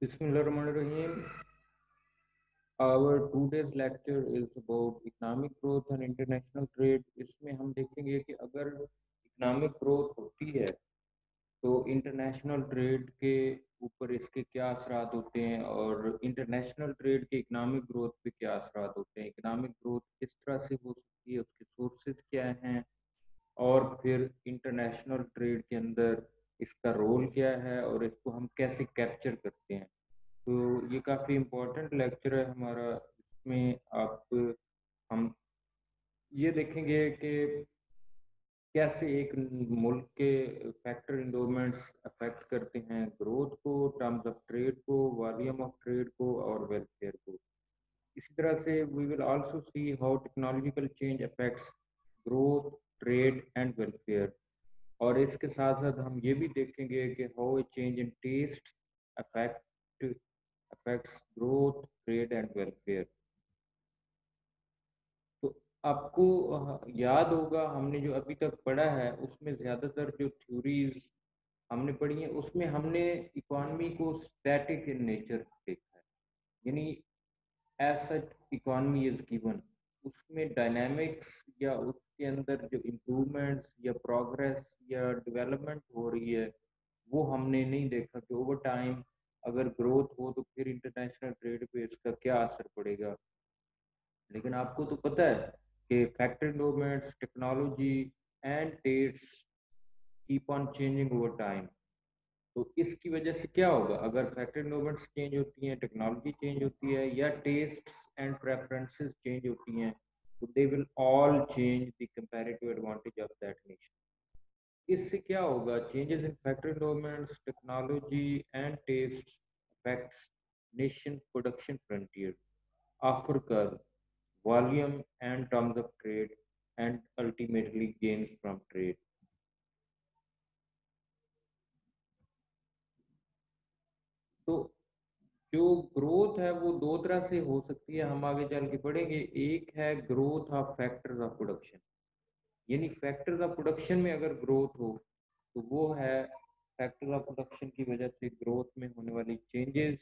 Bismillahirrahmanirrahim. Our today's lecture is about economic growth and international trade. इसमें हम देखेंगे कि अगर इकोनॉमिक ग्रोथ होती है तो इंटरनेशनल ट्रेड के ऊपर इसके क्या असरात होते हैं और इंटरनेशनल ट्रेड के इकोनॉमिक ग्रोथ पे क्या असरात होते हैं, इकोनॉमिक ग्रोथ किस तरह से हो सकती है, उसके सोर्सेज क्या हैं और फिर इंटरनेशनल ट्रेड के अंदर इसका रोल क्या है और इसको हम कैसे कैप्चर करते हैं। तो ये काफ़ी इम्पोर्टेंट लेक्चर है हमारा। इसमें आप हम ये देखेंगे कि कैसे एक मुल्क के फैक्टर इंडोमेंट्स अफेक्ट करते हैं ग्रोथ को, टर्म्स ऑफ ट्रेड को, वॉल्यूम ऑफ ट्रेड को और वेलफेयर को। इसी तरह से we will also see how technological change affects growth, trade and welfare. और इसके साथ साथ हम ये भी देखेंगे कि how a change in taste affect affects growth, trade and welfare. तो आपको याद होगा हमने जो अभी तक पढ़ा है उसमें ज़्यादातर जो थ्योरीज हमने पढ़ी हैं उसमें हमने इकॉनमी को स्टैटिक इन नेचर देखा है, यानी as such economy is given. उसमें डायनामिक्स या उसके अंदर जो इम्प्रूवमेंट्स या प्रोग्रेस या डेवलपमेंट हो रही है वो हमने नहीं देखा कि ओवर टाइम अगर ग्रोथ हो तो फिर इंटरनेशनल ट्रेड पे इसका क्या असर पड़ेगा। लेकिन आपको तो पता है कि factory developments, technology and trades keep on changing over time. तो इसकी वजह से क्या होगा अगर फैक्ट्री डेवलपमेंट्स चेंज होती हैं, टेक्नोलॉजी चेंज होती है या टेस्ट्स एंड प्रेफरेंसेस चेंज होती हैं, तो they will all change the comparative advantage of that nation. इससे क्या होगा, changes in factory developments, technology and taste affects nation production frontier, offer curve, volume and terms of trade, and ultimately gains from trade। तो जो growth है वो दो तरह से हो सकती है, हम आगे चल के पढ़ेंगे। एक है growth of factors of production, यानी फैक्टर्स ऑफ प्रोडक्शन में अगर ग्रोथ हो तो वो है फैक्टर्स ऑफ प्रोडक्शन की वजह से ग्रोथ में होने वाली चेंजेस।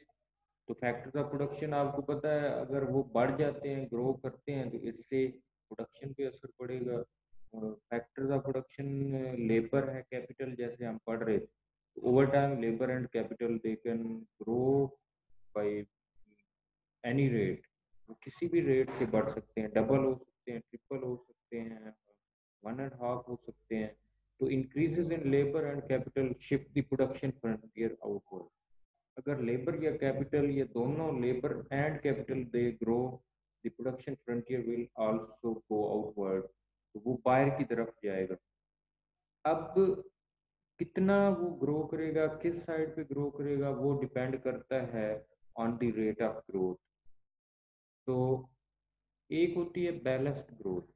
तो फैक्टर्स ऑफ प्रोडक्शन आपको पता है अगर वो बढ़ जाते हैं, ग्रो करते हैं, तो इससे प्रोडक्शन पे असर पड़ेगा। फैक्टर्स ऑफ प्रोडक्शन लेबर है, कैपिटल, जैसे हम पढ़ रहे थे, over time labour and capital they can grow by any rate. वो किसी भी रेट से बढ़ सकते हैं, डबल हो सकते हैं, ट्रिपल हो सकते हैं, वन एंड हाफ हो सकते हैं। तो increases in labour and capital shift the production frontier outward. अगर लेबर या कैपिटल, ये दोनों labour and capital they grow, the production frontier will also go outward. तो वो बाहर की तरफ जाएगा। अब कितना वो ग्रो करेगा, किस साइड पे ग्रो करेगा, वो डिपेंड करता है on the rate of growth. तो एक होती है बैलेंस्ड ग्रोथ।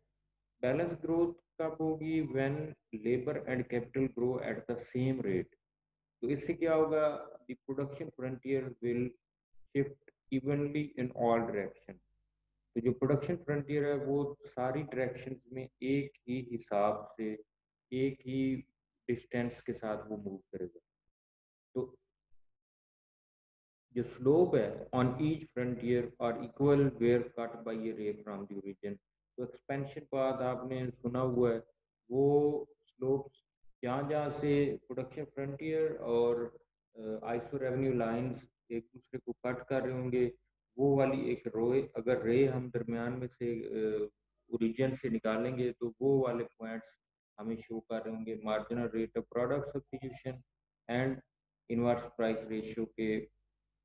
बैलेंस ग्रोथ कब होगी, when labour and capital grow at the same rate. तो इससे क्या होगा, the production frontier will shift evenly in all direction. तो जो प्रोडक्शन फ्रंटियर है वो सारी डायरेक्शंस में एक ही हिसाब से, एक ही डिस्टेंस के साथ वो मूव करेगा। तो जो स्लोप है ऑन ईच फ्रंटियर और इक्वल वेयर कट बाय ए रे फ्रॉम द ओरिजिन। तो एक्सपेंशन पाथ आपने सुना हुआ है, वो स्लोप जहाँ जहाँ से प्रोडक्शन फ्रंटियर और आइसो रेवेन्यू लाइंस एक दूसरे को कट कर रहे होंगे, वो वाली एक रोए अगर रे हम दरमियान में से ओरिजिन से निकालेंगे तो वो वाले पॉइंट्स हमें शो कर रहे होंगे marginal rate of product substitution and inverse price ratio के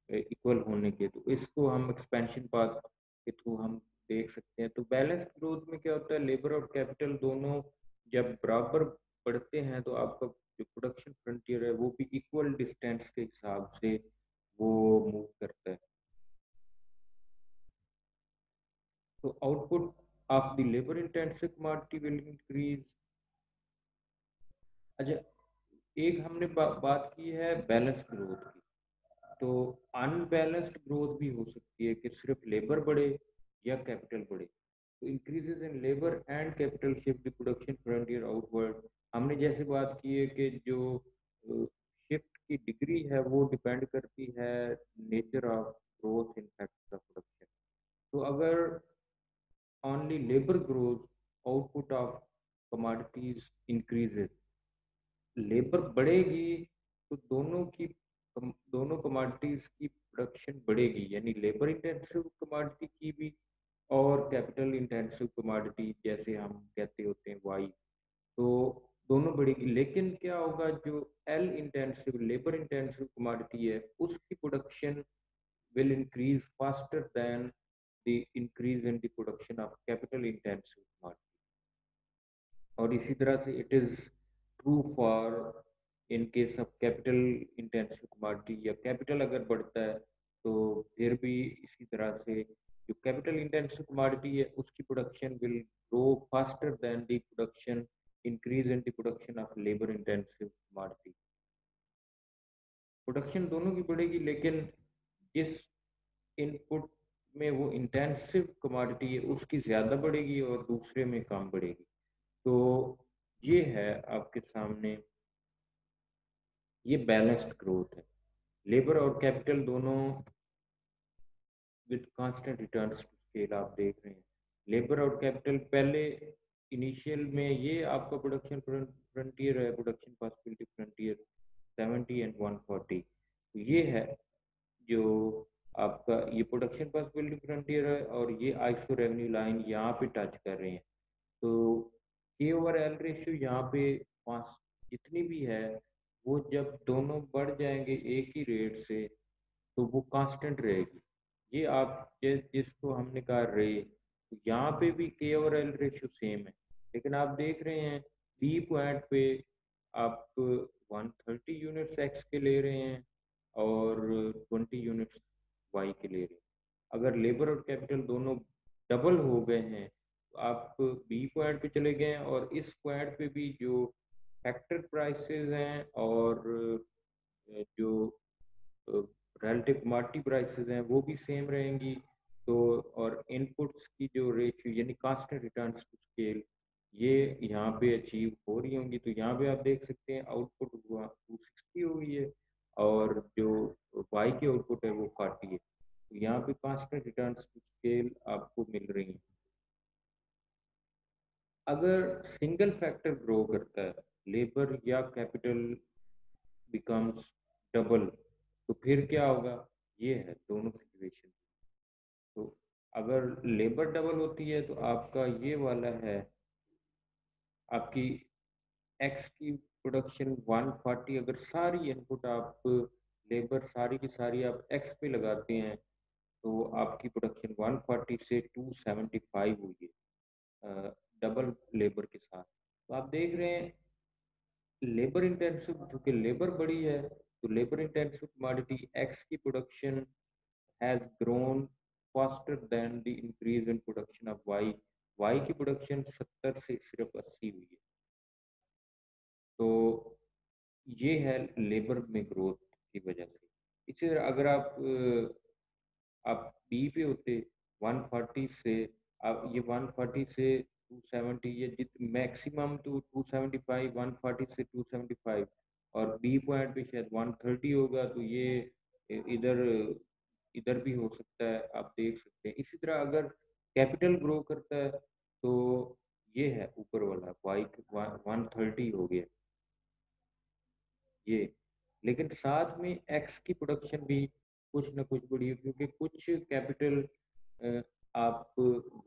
इक्वल होने के। तो इसको हम एक्सपेंशन पाथ के थ्रू हम देख सकते हैं। तो बैलेंस ग्रोथ में क्या होता है, लेबर और कैपिटल दोनों जब बराबर बढ़ते हैं तो आपका जो प्रोडक्शन फ्रंटियर है वो भी इक्वल डिस्टेंस के हिसाब से वो मूव करता है। तो output of the labour intensive commodity will increase. अच्छा, एक हमने बात की है बैलेंस ग्रोथ की। तो अनबैलेंस्ड ग्रोथ भी हो सकती है कि सिर्फ लेबर बढ़े या कैपिटल बढ़े। तो increases in labour and capital shift the production frontier outward. हमने जैसे बात की है कि जो शिफ्ट की डिग्री है वो डिपेंड करती है nature of growth in factors of production. तो अगर only labour growth, output of commodities increases, labour बढ़ेगी तो दोनों कमोडिटीज की प्रोडक्शन बढ़ेगी, यानी लेबर इंटेंसिव कमोडिटी की भी और कैपिटल इंटेंसिव कमोडिटी जैसे हम कहते होते हैं वाई, तो दोनों बढ़ेगी। लेकिन क्या होगा, जो L intensive labour intensive commodity है उसकी production will increase faster than the increase in the production of capital intensive commodity। और इसी तरह से it is true for in case of capital intensive commodity, या कैपिटल अगर बढ़ता है तो फिर भी इसी तरह से जो कैपिटल इंटेंसिव कमोडिटी है उसकी production will grow faster than the production increase in the production of labour intensive commodity. Production दोनों की बढ़ेगी, लेकिन जिस इनपुट में वो इंटेंसिव कमोडिटी है उसकी ज़्यादा बढ़ेगी और दूसरे में कम बढ़ेगी। तो ये है आपके सामने, ये बैलेंस्ड ग्रोथ है। लेबर और कैपिटल दोनों with constant returns to scale आप देख रहे हैं। लेबर और कैपिटल पहले इनिशियल में ये आपका प्रोडक्शन फ्रंटियर है, प्रोडक्शन पॉसिबिलिटी फ्रंटियर 70 एंड 140। तो ये है जो आपका ये प्रोडक्शन पॉसिबिलिटी फ्रंटियर है, और ये आइसो रेवेन्यू लाइन यहाँ पे टच कर रहे हैं। तो के ओवर एल रेशियो यहाँ पे पाँच जितनी भी है वो जब दोनों बढ़ जाएंगे एक ही रेट से तो वो कांस्टेंट रहेगी। ये आप जिसको हमने कहा रे, तो यहाँ पे भी के ओवर एल रेशियो सेम है, लेकिन आप देख रहे हैं बी पॉइंट पे आप 130 यूनिट्स एक्स के ले रहे हैं और 20 यूनिट्स वाई के ले रहे हैं। अगर लेबर और कैपिटल दोनों डबल हो गए हैं तो आप बी पॉइंट पे चले गए हैं, और इस पॉइंट पे भी जो फैक्टर प्राइसेस हैं और जो रिलेटिव कमोडिटी प्राइसेस हैं वो भी सेम रहेंगी। तो और इनपुट्स की जो रेशियो यानी कांस्टेंट रिटर्न्स टू स्केल ये यहाँ पे अचीव हो रही होंगी। तो यहाँ पे आप देख सकते हैं आउटपुट हुआ 260 हो गई है, और जो वाई की आउटपुट है वो 40 है। तो यहाँ पे कांस्टेंट रिटर्न्स टू स्केल आपको मिल रही है। अगर सिंगल फैक्टर ग्रो करता है, लेबर या कैपिटल बिकम्स डबल, तो फिर क्या होगा, ये है दोनों सिचुएशन। तो अगर लेबर डबल होती है तो आपका ये वाला है, आपकी एक्स की प्रोडक्शन 140, अगर सारी इनपुट आप लेबर सारी की सारी आप एक्स पे लगाते हैं तो आपकी प्रोडक्शन 140 से 275 हुई है डबल लेबर के साथ। तो आप देख रहे हैं लेबर इंटेंसिव, चूंकि लेबर बड़ी है तो लेबर इंटेंसिव कमोडिटी एक्स की production has grown faster than the increase in production of Y। Y की प्रोडक्शन 70 से सिर्फ 80 हुई है। तो ये है लेबर में ग्रोथ की वजह से। इसी तरह अगर आप बी पे होते 140 से, आप ये 140 से 270, ये जित मैक्सिमम तो 275, 140 से 275, और बी पॉइंट पे शायद 130 होगा, तो ये इधर इधर भी हो सकता है, आप देख सकते हैं। इसी तरह अगर कैपिटल ग्रो करता है तो ये है ऊपर वाला वाई 130 हो गया ये। लेकिन साथ में एक्स की प्रोडक्शन भी कुछ ना कुछ बढ़ी है, क्योंकि कुछ कैपिटल आप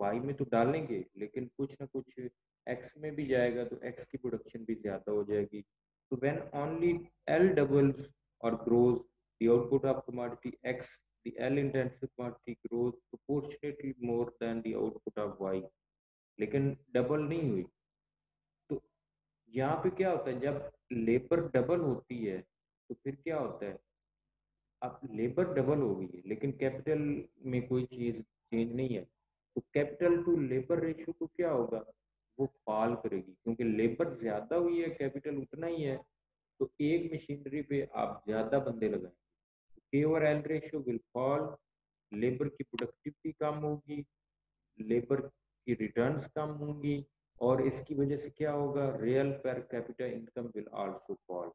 वाई में तो डालेंगे लेकिन कुछ ना कुछ एक्स में भी जाएगा, तो एक्स की प्रोडक्शन भी ज़्यादा हो जाएगी। तो व्हेन ओनली एल डबल्स और grows the output of commodity X, the L intensive commodity grows proportionately more than the output of Y, लेकिन डबल नहीं हुई। तो यहाँ पे क्या होता है, जब लेबर डबल होती है तो फिर क्या होता है, अब लेबर डबल हो गई है लेकिन कैपिटल में कोई चीज चेंज नहीं है, तो कैपिटल टू लेबर रेशियो को क्या होगा, वो फॉल करेगी, क्योंकि लेबर ज्यादा हुई है कैपिटल उतना ही है। तो एक मशीनरी पे आप ज्यादा बंदे लगाएंगे, के over L ratio will fall, labour की प्रोडक्टिविटी कम होगी, लेबर की रिटर्न्स कम होंगी, और इसकी वजह से क्या होगा, real per capita income will also fall.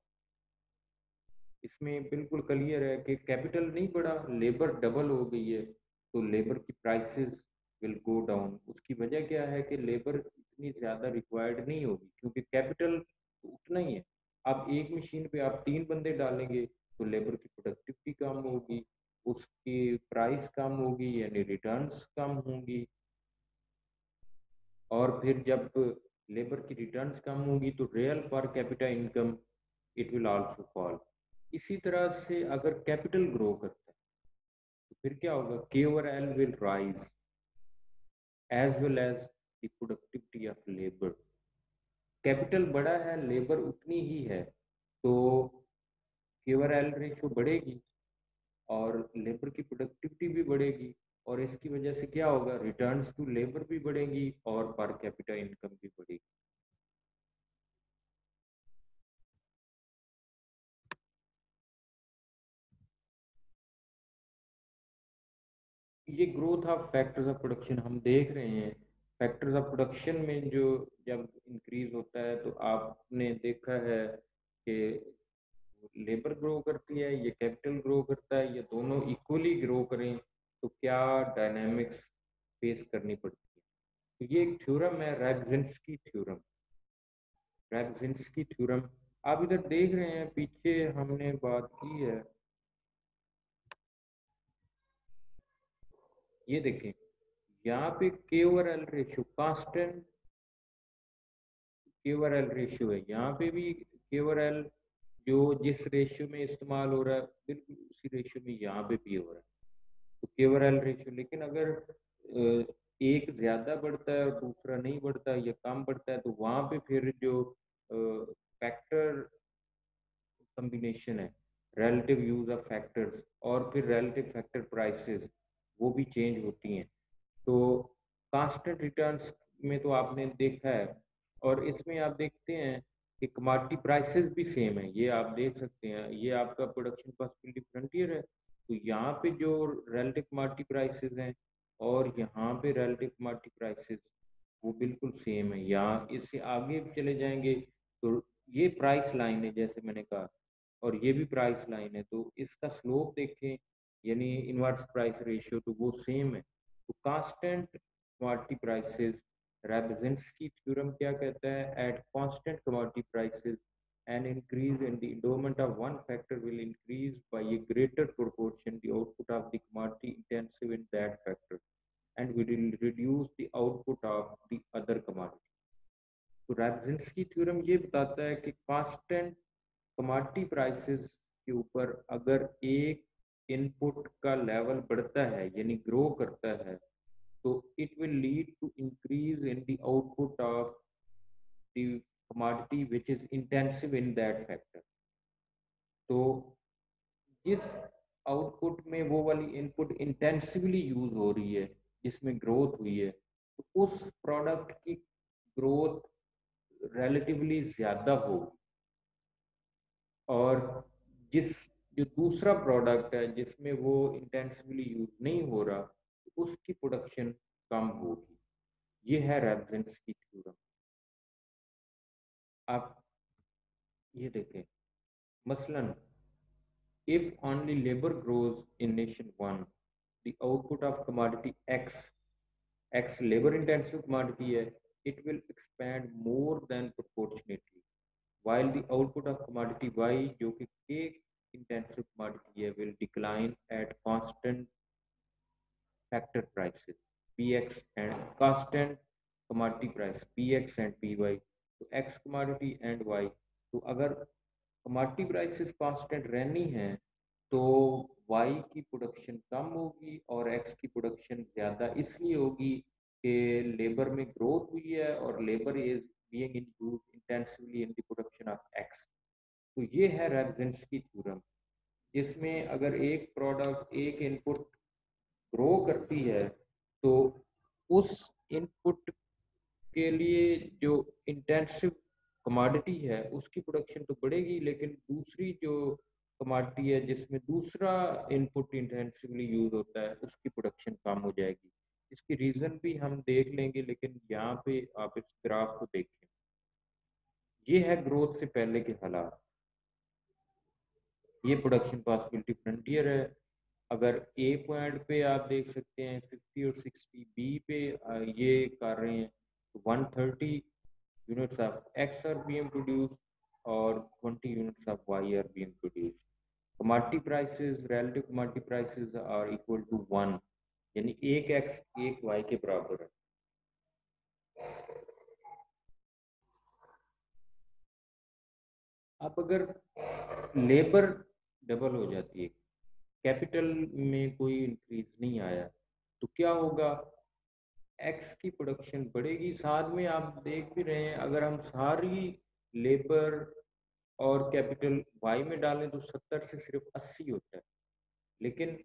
इसमें बिल्कुल क्लियर है कि कैपिटल नहीं बढ़ा, लेबर डबल हो गई है, तो लेबर की प्राइसेस विल गो डाउन। उसकी वजह क्या है कि लेबर इतनी ज़्यादा रिक्वायर्ड नहीं होगी, क्योंकि कैपिटल तो उतना ही है। अब एक मशीन पे आप 3 बंदे डालेंगे तो लेबर की प्रोडक्टिविटी कम होगी, उसकी प्राइस कम होगी, यानी रिटर्न्स कम होंगी। और फिर जब लेबर की रिटर्न्स कम होगी तो real per capita income it will also fall. इसी तरह से अगर कैपिटल ग्रो करता है तो फिर क्या होगा, K over L will rise as well as the productivity of labour. Capital बड़ा है, लेबर उतनी ही है, तो के ओवर एल रेशियो बढ़ेगी और लेबर की प्रोडक्टिविटी भी बढ़ेगी, और इसकी वजह से क्या होगा, रिटर्न्स टू लेबर भी बढ़ेंगी और पर कैपिटा इनकम भी बढ़ेगी। ये growth of factors of production हम देख रहे हैं। फैक्टर्स ऑफ प्रोडक्शन में जो जब इंक्रीज होता है तो आपने देखा है कि लेबर ग्रो करती है, ये कैपिटल ग्रो करता है, ये दोनों इक्वली ग्रो करें तो क्या डायनामिक्स फेस करनी पड़ती है। तो ये एक थ्योरम है, रैबजिंस्की थ्योरम। रैबजिंस्की थ्योरम आप इधर देख रहे हैं, पीछे हमने बात की है, ये देखें यहाँ पे के ओवर एल रेशियो कांस्टेंट के ओवर एल रेशियो है, यहाँ पे भी के ओवर एल जो जिस रेशियो में इस्तेमाल हो रहा है बिल्कुल उसी रेशियो में यहाँ पे भी हो रहा है। तो के ओवर एल रेशियो, लेकिन अगर एक ज्यादा बढ़ता है और दूसरा नहीं बढ़ता या कम बढ़ता है तो वहां पे फिर जो फैक्टर कम्बिनेशन है, relative यूज ऑफ फैक्टर्स और फिर relative फैक्टर प्राइसेस, वो भी चेंज होती हैं। तो कांस्टेंट रिटर्न्स में तो आपने देखा है, और इसमें आप देखते हैं कि कमोडिटी प्राइसेस भी सेम है, ये आप देख सकते हैं, ये आपका प्रोडक्शन पॉसिबिलिटी फ्रंटियर है, तो यहाँ पे जो relative कमोडिटी प्राइसेस हैं और यहाँ पे relative कमोडिटी प्राइसेस वो बिल्कुल सेम है। यहाँ इससे आगे चले जाएंगे तो ये प्राइस लाइन है जैसे मैंने कहा, और ये भी प्राइस लाइन है, तो इसका स्लोप देखें यानी इनवर्स प्राइस रेशियो, तो वो सेम है। तो कांस्टेंट कमोडिटी प्राइसेस, रेबजिंस्की थ्योरम क्या कहता है, at constant commodity prices an increase in the endowment of one factor will increase by a greater proportion the output of the commodity intensive in that factor and will reduce the output of the other commodity। तो रेबजिंस्की theorem ये बताता है कि constant commodity prices के ऊपर अगर एक input का लेवल बढ़ता है यानी ग्रो करता है तो it will lead to increase in the output of the commodity which is intensive in that factor. तो जिस आउटपुट में वो वाली इनपुट इंटेंसिवली यूज हो रही है, जिसमें ग्रोथ हुई है, तो उस प्रोडक्ट की ग्रोथ रिलेटिवली ज्यादा होगी, और जिस जो दूसरा प्रोडक्ट है जिसमें वो इंटेंसिवली यूज नहीं हो रहा तो उसकी प्रोडक्शन कम होगी। ये है रेफरेंस की थ्योरम। आप ये देखें, मसलन if only labor grows in nation 1, the output of commodity x labor intensive commodity है, it will expand more than proportionately, while the output of commodity y जो कि k intensive commodity है will decline at constant factor prices px and constant commodity price px and py, तो x commodity and y, तो अगर commodity prices constant रहनी है तो Y की प्रोडक्शन कम होगी और एक्स की प्रोडक्शन ज़्यादा इसलिए होगी कि लेबर में ग्रोथ हुई है और labour is being in use intensively in the production of x. तो ये है रेफरेंस की थ्योरम, जिसमें अगर एक प्रोडक्ट एक इनपुट ग्रो करती है तो उस इनपुट के लिए जो इंटेंसिव कमोडिटी है उसकी प्रोडक्शन तो बढ़ेगी, लेकिन दूसरी जो कमोडिटी है जिसमें दूसरा इनपुट इंटेंसिवली यूज होता है उसकी प्रोडक्शन कम हो जाएगी। इसकी रीजन भी हम देख लेंगे, लेकिन यहाँ पे आप इस ग्राफ को देखें, ये है ग्रोथ से पहले के हालात। ये प्रोडक्शन पॉसिबिलिटी फ्रंटियर है। अगर ए पॉइंट पे आप देख सकते हैं 50 और 60, बी पे ये कर रहे हैं तो 130 units of X are being produce और 20 units of Y are being produce. Commodity prices, relative commodity prices are equal to 1, यानी एक एक्स एक वाई के बराबर है। अब अगर लेबर डबल हो जाती है, कैपिटल में कोई इंक्रीज नहीं आया, तो क्या होगा? एक्स की प्रोडक्शन बढ़ेगी। साथ में आप देख भी रहे हैं, अगर हम सारी लेबर और कैपिटल वाई में डालें तो 70 से सिर्फ 80 होता है। लेकिन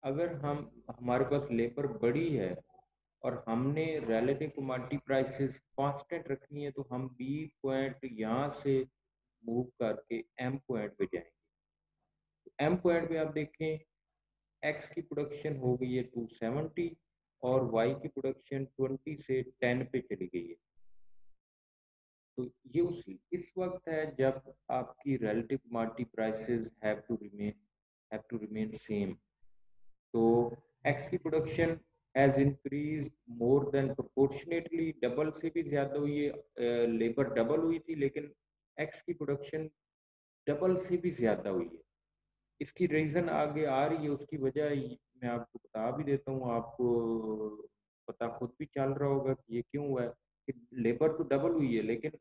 अगर हम हमारे पास लेबर बड़ी है और हमने रिलेटिव कमोडिटी प्राइसेस कांस्टेंट रखनी है, तो हम बी पॉइंट यहाँ से मूव करके एम पॉइंट पे जाएंगे। एम पॉइंट पे आप देखें, एक्स की प्रोडक्शन हो गई है 270 और वाई की प्रोडक्शन 20 से 10 पे चली गई है। तो ये उसी इस वक्त है जब आपकी relative commodity prices have to remain same. तो एक्स की production has increase more than proportionately, double से भी ज्यादा हुई है। लेबर डबल हुई थी, लेकिन एक्स की प्रोडक्शन डबल से भी ज्यादा हुई है। इसकी रीजन आगे आ रही है, उसकी वजह मैं आपको बता भी देता हूँ। आपको पता खुद भी चल रहा होगा कि ये क्यों हुआ है। कि लेबर तो डबल हुई है, लेकिन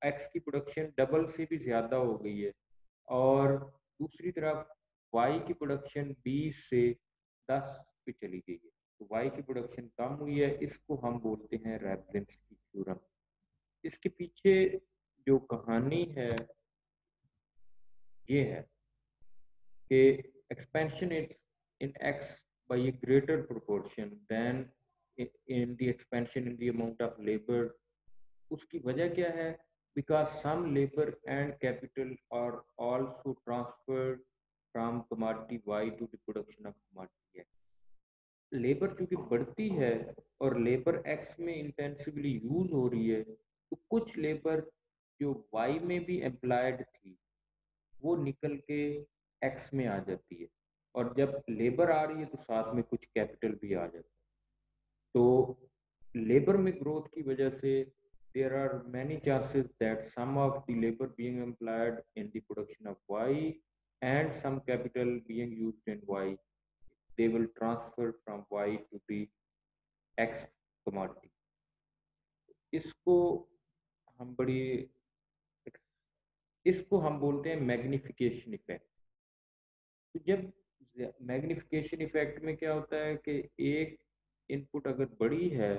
एक्स की प्रोडक्शन डबल से भी ज्यादा हो गई है। और दूसरी तरफ वाई की प्रोडक्शन 20 से 10 पे चली गई है। तो वाई की प्रोडक्शन कम हुई है। इसको हम बोलते हैं रेफजेंस की थ्योरम। इसके पीछे जो कहानी है ये है कि expansion is in x by a greater proportion than in the expansion in the amount of labor। उसकी वजह क्या है? because some labor and capital are also transferred from commodity y to the production of commodity x। Labour चूंकि बढ़ती है और labour x में intensively use हो रही है, तो कुछ लेबर जो वाई में भी एम्प्लॉयड थी वो निकल के एक्स में आ जाती है। और जब लेबर आ रही है तो साथ में कुछ कैपिटल भी आ जाता है। तो लेबर में ग्रोथ की वजह से there are many chances that some of the labour being employed in the production of Y and some capital being used in Y, they will transfer from y to the x commodity। इसको हम बड़ी इसको हम बोलते हैं magnification effect. तो जब magnification effect में क्या होता है कि एक इनपुट अगर बड़ी है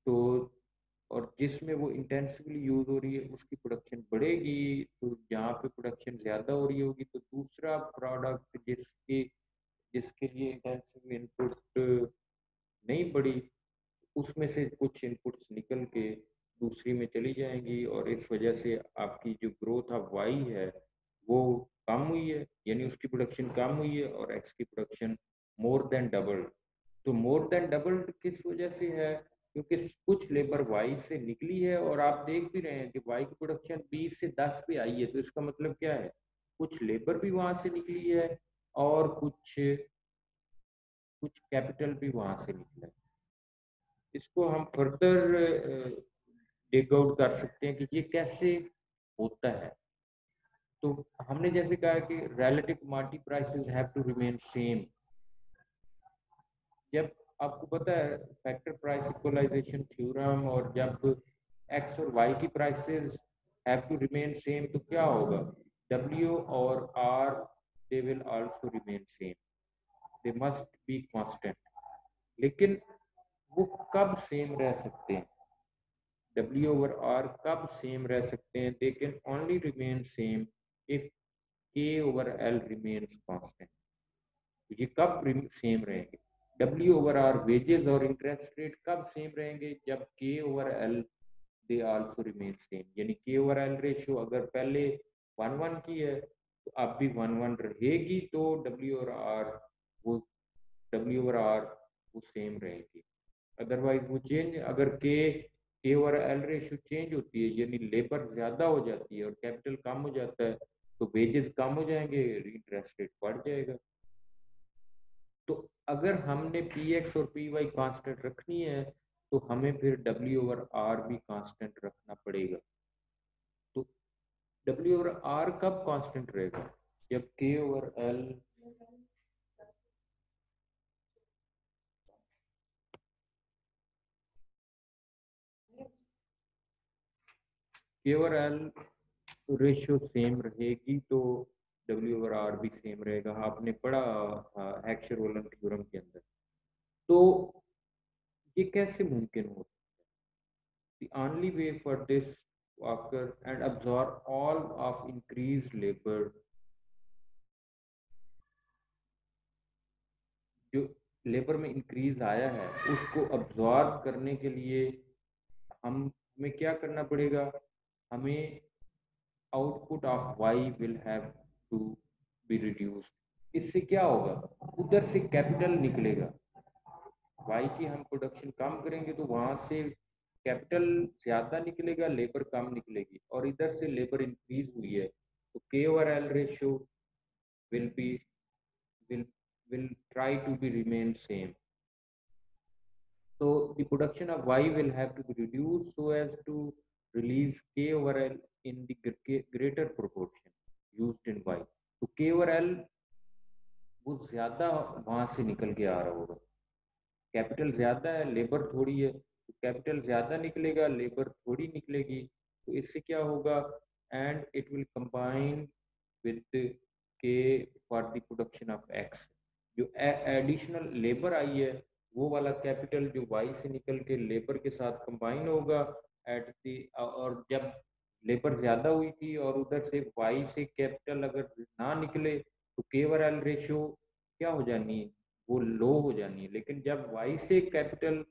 तो और जिसमें वो इंटेंसिवली यूज हो रही है उसकी प्रोडक्शन बढ़ेगी, तो जहाँ पे प्रोडक्शन ज्यादा हो रही होगी तो दूसरा प्रोडक्ट जिसके लिए इंटेंसिव इनपुट नहीं बढ़ी, उसमें से कुछ इनपुट्स निकल के दूसरी में चली जाएंगी और इस वजह से आपकी जो ग्रोथ ऑफ वाई है वो कम हुई है, यानी उसकी प्रोडक्शन कम हुई है और एक्स की प्रोडक्शन मोर देन डबल्ड। तो मोर देन डबल्ड किस वजह से है? क्योंकि कुछ लेबर वाई से निकली है और आप देख भी रहे हैं कि वाई की प्रोडक्शन 20 से 10 पे आई है। तो इसका मतलब क्या है? कुछ लेबर भी वहां से निकली है और कुछ कुछ कैपिटल भी वहां से निकला है। इसको हम फर्दर डिग आउट कर सकते हैं कि ये कैसे होता है। तो हमने जैसे कहा कि relative commodity prices have to remain same. जब आपको पता है फैक्टर प्राइस इक्वलाइजेशन थ्योरम, और जब एक्स और वाई की prices have to remain same तो क्या होगा? डब्ल्यू और R they will also remain same, they must be constant. लेकिन वो कब सेम रह सकते हैं? W over R कब सेम रह सकते हैं? they can only remain same if K over L remains constant। ये कब सेम रहेंगे? W over R वेजेस और इंटरेस्ट रेट कब सेम रहेंगे? जब K over L they also remain same, यानी K over L रेशियो अगर पहले 1:1 की है तो अब भी 1:1 रहेगी, तो W और R वो W over R वो सेम रहेगी। अदरवाइज वो चेंज, अगर के और एल रेशियो चेंज होती है यानी लेबर ज्यादा हो जाती है और कैपिटल कम हो जाता है, तो वेजेस कम हो जाएंगे, इंटरेस्ट रेट बढ़ जाएगा। तो अगर हमने पी एक्स और पी वाई कांस्टेंट रखनी है तो हमें फिर डब्ल्यू ओवर आर भी कांस्टेंट रखना पड़ेगा। तो डब्ल्यू ओवर आर कब कांस्टेंट रहेगा? जब के ओवर एल, के ओवर एल रेशियो सेम रहेगी तो डब्ल्यू ओवर आर भी सेम रहेगा। आपने पढ़ा हेक्सर-ओलन थ्योरम के अंदर। तो ये कैसे मुमकिन हो? The only way for this to occur and absorb all of increased labor, जो लेबर में इंक्रीज आया है उसको अब्जॉर्ब करने के लिए हम हमें क्या करना पड़ेगा? हमें output of Y will have to be reduced. इससे क्या होगा? उधर से कैपिटल निकलेगा। वाई की हम प्रोडक्शन कम करेंगे तो वहां से कैपिटल ज्यादा निकलेगा, लेबर कम निकलेगी, और इधर से लेबर इंक्रीज हुई है तो के over L ratio will be will will try to be remain same. So the production of Y will have to be reduced so as to release K over L in the greater proportion used in Y. तो K over L वो ज्यादा वहां से निकल के आ रहा होगा। Capital ज्यादा है, लेबर थोड़ी है, तो कैपिटल ज्यादा निकलेगा, लेबर थोड़ी निकलेगी। तो इससे क्या होगा? And it will combine with K for the production of X. जो एडिशनल लेबर आई है वो वाला कैपिटल जो वाई से निकल के लेबर के साथ कंबाइन होगा एट दी, और जब लेबर ज्यादा हुई थी और उधर से वाई से कैपिटल अगर ना निकले तो के ओवर एल रेशियो क्या हो जानी है? वो लो हो जानी है। लेकिन जब वाई से कैपिटल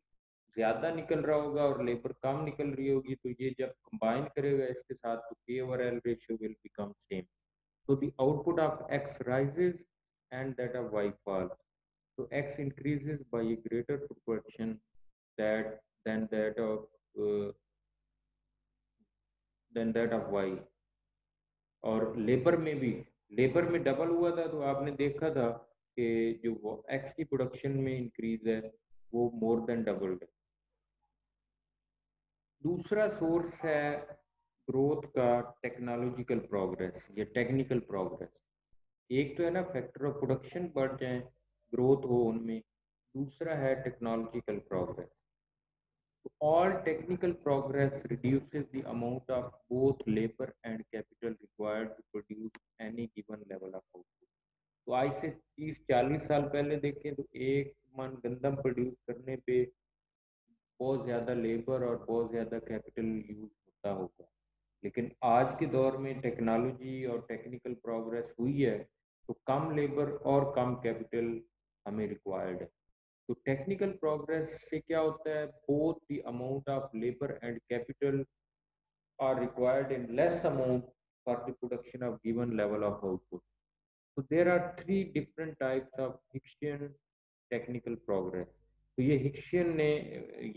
ज्यादा निकल रहा होगा और लेबर कम निकल रही होगी तो ये जब कंबाइन करेगा इसके साथ तो के over L ratio will become same. So the output of X rises and that of Y falls. So X increases by a greater proportion that than that of uh, than that of Y। और labour में भी, labour में double हुआ था तो आपने देखा था कि जो वो एक्स की प्रोडक्शन में इंक्रीज है वो मोर देन डबल्ड है। दूसरा सोर्स है ग्रोथ का टेक्नोलॉजिकल प्रोग्रेस या टेक्निकल प्रोग्रेस। एक तो है ना फैक्टर ऑफ प्रोडक्शन बढ़ जाए, ग्रोथ हो उनमें। दूसरा है technological progress. All technical progress reduces the amount of both labor and capital required to produce any given level of output। तो आज से 30-40 साल पहले देखें तो एक मन गंदम प्रोड्यूस करने पे बहुत ज़्यादा लेबर और बहुत ज़्यादा कैपिटल यूज होता होगा। लेकिन आज के दौर में टेक्नोलॉजी और टेक्निकल प्रोग्रेस हुई है तो कम लेबर और कम कैपिटल हमें रिक्वायर्ड है। तो टेक्निकल प्रोग्रेस से क्या होता है? Both the amount of labour and capital are required in less amount for the production of given level of output. तो there are three different types of Hicksian technical progress. तो ये Hicksian ने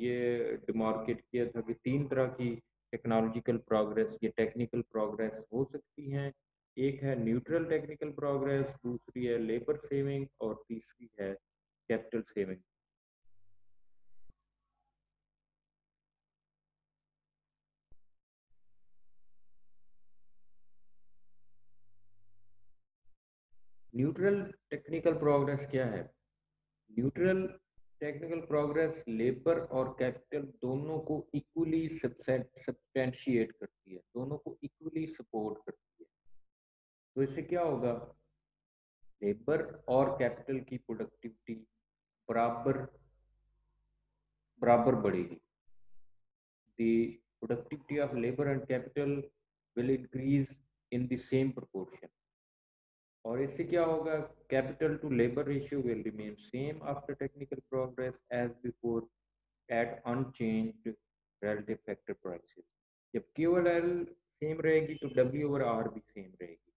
ये demarcate किया था कि तीन तरह की टेक्नोलॉजिकल प्रोग्रेस ये टेक्निकल प्रोग्रेस हो सकती हैं। एक है न्यूट्रल टेक्निकल प्रोग्रेस, दूसरी है लेबर सेविंग और तीसरी है capital saving. Neutral technical progress क्या है? न्यूट्रल टेक्निकल प्रोग्रेस लेबर और कैपिटल दोनों को इक्वली सब्सटेंशिएट करती है, दोनों को इक्वली सपोर्ट करती है। तो इससे क्या होगा? लेबर और कैपिटल की प्रोडक्टिविटी बराबर बराबर बढ़ेगी। The productivity of labor and capital will increase in the same proportion। और इससे क्या होगा? Capital to labour ratio will remain same after technical progress as before at unchanged relative factor prices। जब Q और L same रहेगी तो W और R भी सेम रहेगी।